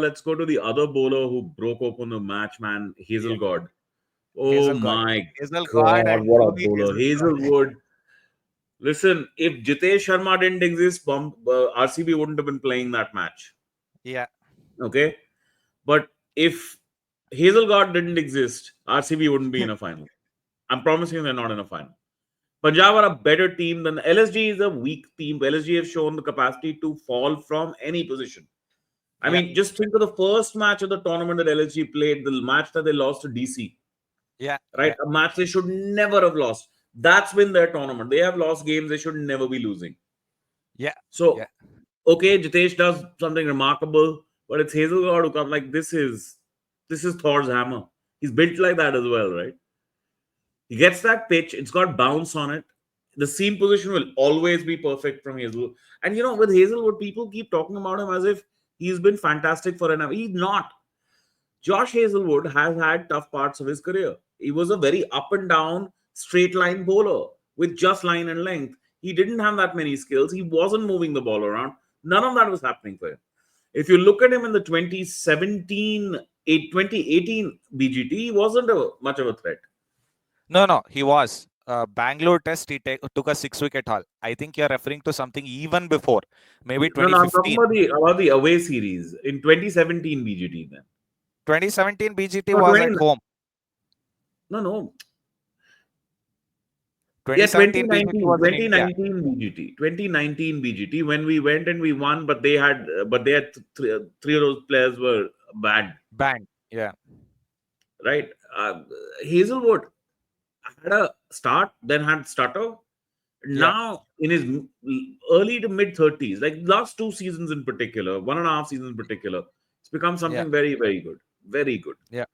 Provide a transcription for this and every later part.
let's go to the other bowler who broke open the match, man, Yeah. HAZELGOD. Oh Hazelgod. my Hazelgod God, and what a truly bowler. Hazelgod. Hazelwood. Listen, if Jitesh Sharma didn't exist, RCB wouldn't have been playing that match. Yeah. Okay? But if HAZELGOD didn't exist, RCB wouldn't be in a final. I'm promising they're not in a final. Punjab are a better team than LSG is a weak team. LSG have shown the capacity to fall from any position. I Yeah. mean, just think of the first match of the tournament that LSG played, the match that they lost to DC, Yeah. right? Yeah. A match they should never have lost. That's been their tournament. They have lost games they should never be losing. Yeah. So, Yeah. okay, Jitesh does something remarkable, but it's Hazelgod who comes like this is Thor's hammer. He's built like that as well, right? He gets that pitch, it's got bounce on it. The seam position will always be perfect from Hazelwood. And with Hazelwood, people keep talking about him as if he's been fantastic for an hour. He's not. Josh Hazelwood has had tough parts of his career. He was a very up and down, straight line bowler with just line and length. He didn't have that many skills. He wasn't moving the ball around. None of that was happening for him. If you look at him in the 2018 BGT, he wasn't much of a threat. No. He was. Bangalore test, took a 6-wicket haul. I think you're referring to something even before, maybe No, I'm talking 2015. about the away series in 2017 BGT. Then 2017 BGT no, was 20, at home. no, yeah, 2017 BGT 2019, was in India. 2019 BGT, 2019 BGT when we went and we won, but they had three of those players were bad, Banned. Yeah. right? Hazelwood had a start, then had stutter. Yeah. Now in his early to mid 30s, like last 2 seasons in particular, 1.5 seasons in particular, it's become Yeah. something very, very good, very good. Yeah.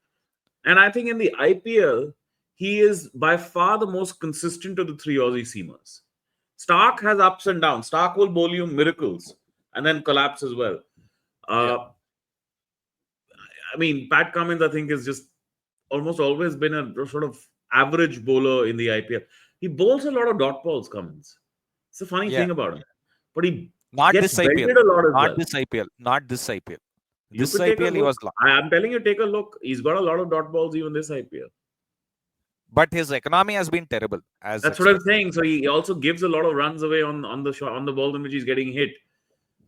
And I think in the IPL, he is by far the most consistent of the three Aussie seamers. Stark has ups and downs. Stark will bowl you miracles and then collapse as well. Yeah. Uh, I mean, Pat Cummins, I think, has just almost always been a sort of average bowler in the IPL. He bowls a lot of dot balls, Cummins. It's a funny Yeah. thing about him. But he Not gets this IPL. belted a lot as Not well. this IPL. Not this IPL. You This could take a IPL he look. was long. I'm telling you, take a look. He's got a lot of dot balls even this IPL. But his economy has been terrible, as That's what I'm expected. saying. So he also gives a lot of runs away on the shot, on the ball in which he's getting hit.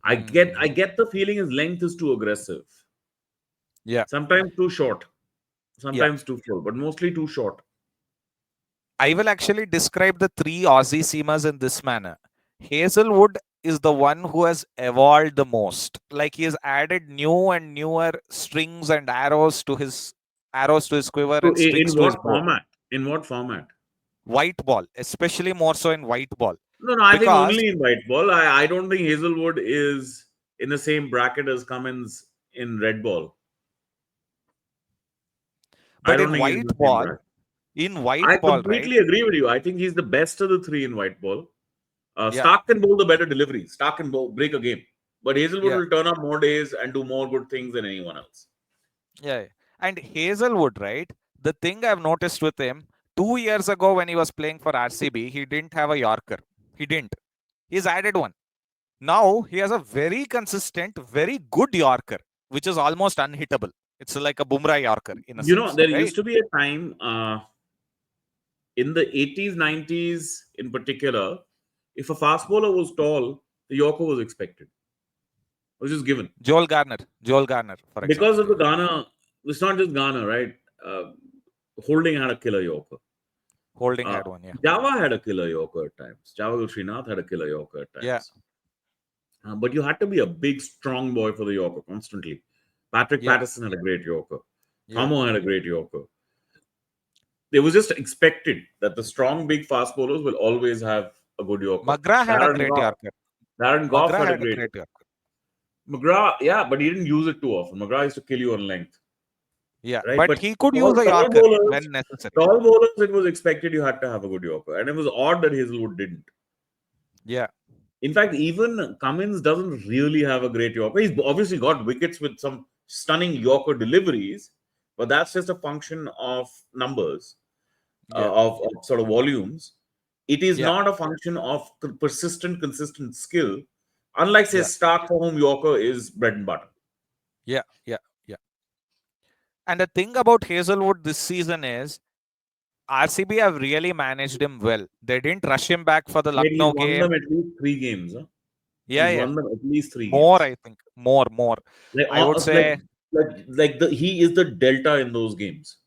I Mm. get the feeling his length is too aggressive. Yeah. Sometimes too short, Yeah. sometimes too full, but mostly too short. I will actually describe the three Aussie seamers in this manner. Hazelwood is the one who has evolved the most. Like he has added new and newer strings and arrows to his quiver So and strings in to his what bow. format? In what format? White ball, especially more so in white ball. No. I think Because only in white ball. I don't think Hazelwood is in the same bracket as Cummins in red ball. I but don't think he's in the same bracket. in white I ball, right? completely agree with you. I think he's the best of the three in white ball. Yeah, Stark can bowl the better delivery. Stark can break a game. But Hazelwood yeah, will turn up more days and do more good things than anyone else. yeah. And Hazelwood, right? The thing I've noticed with him, 2 years ago when he was playing for RCB, he didn't have a Yorker. He didn't. He's added one. Now he has a very consistent, very good Yorker, which is almost unhittable. It's like a Bumrah Yorker in a sense, There right? used to be a time in the 80s, 90s in particular, if a fast bowler was tall, the Yorker was expected. It was just given. Joel Garner, for Because example. of the Ghana, it's not just Ghana, right? Uh, Holding had a killer Yorker. Holding had one, yeah. Java had a killer Yorker at times. Java Srinath had a killer Yorker at Yeah, times. But you had to be a big, strong boy for the Yorker constantly. Patrick yeah, Patterson had a great Yorker. yeah. Tomo had a great Yorker. It was just expected that the strong, big fast bowlers will always have a good Yorker. McGrath had a Darren great Goff. Yorker. Darren Goff McGrath had a had a great. great Yorker. McGrath, yeah, but he didn't use it too often. McGrath used to kill you on length, Yeah, right? but But he could use tall, a tall Yorker bowlers, when necessary. tall bowlers, it was expected you had to have a good Yorker, and it was odd that Hazelwood didn't. Yeah, In fact, even Cummins doesn't really have a great Yorker. He's obviously got wickets with some stunning Yorker deliveries, but that's just a function of numbers, yeah, of sort of volumes. It is yeah, not a function of persistent, consistent skill. Unlike, say, yeah, Stark, for whom Yorker is bread and butter. Yeah, yeah, yeah. And the thing about Hazelwood this season is RCB have really managed him well. They didn't rush him back for the Mate, he's Lucknow won them game. at least 3 games. Huh? Yeah, He's yeah. won them at least three More, games. I think. More. Like, I would say, he is the delta in those games.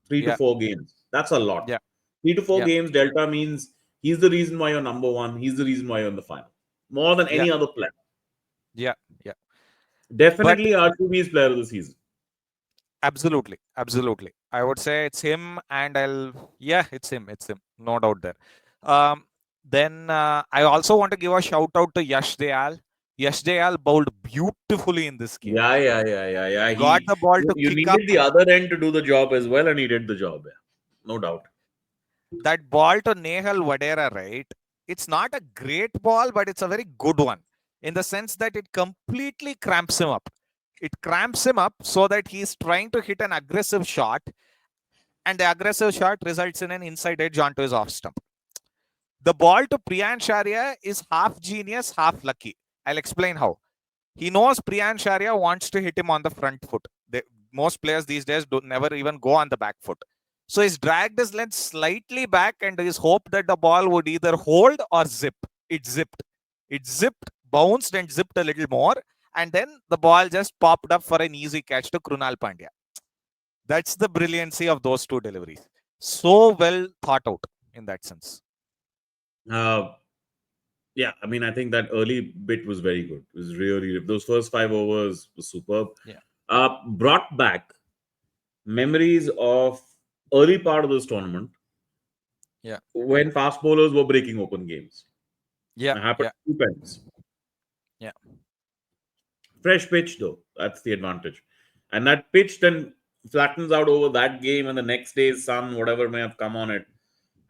Three to yeah, four games. That's a lot. yeah, 3 to 4 yeah, games delta means he's the reason why you're number one. He's the reason why you're in the final. More than yeah, any other player. yeah, yeah. But Definitely RCB's player of the season. absolutely, absolutely. I would say it's him, and yeah, it's him. It's him. No doubt there. Um, then I also want to give a shout out to Yash Dayal. Yash Dayal bowled beautifully in this game. Yeah. Got the ball to You kick up. needed the other end to do the job as well, and he did the job. Yeah. No doubt. That ball to Nehal Vadera, right? It's not a great ball, but it's a very good one in the sense that it completely cramps him up. It cramps him up so that he's trying to hit an aggressive shot, and the aggressive shot results in an inside edge onto his off stump. The ball to Priyan Sharia is half genius, half lucky. I'll explain how. He knows Priyan Sharia wants to hit him on the front foot. Most players these days never even go on the back foot. So he's dragged his length slightly back and his hope that the ball would either hold or zip. It zipped. It zipped, bounced and zipped a little more. And then the ball just popped up for an easy catch to Krunal Pandya. That's the brilliancy of those two deliveries. So well thought out in that sense. Uh, yeah, I mean, I think that early bit was very good. It was really, those first 5 overs was superb. Yeah. Brought back memories of early part of this tournament. Yeah. When fast bowlers were breaking open games. Yeah. It happened 2 times. Yeah. Fresh pitch though, that's the advantage. And that pitch then flattens out over that game and the next day's sun, whatever may have come on it.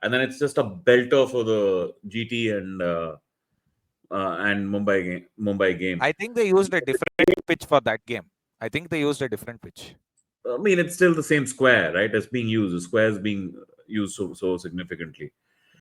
And then it's just a belter for the GT and Mumbai game. I think they used a different pitch for that game. I think they used a different pitch. I mean, it's still the same square, right? It's being used. The square is being used so significantly.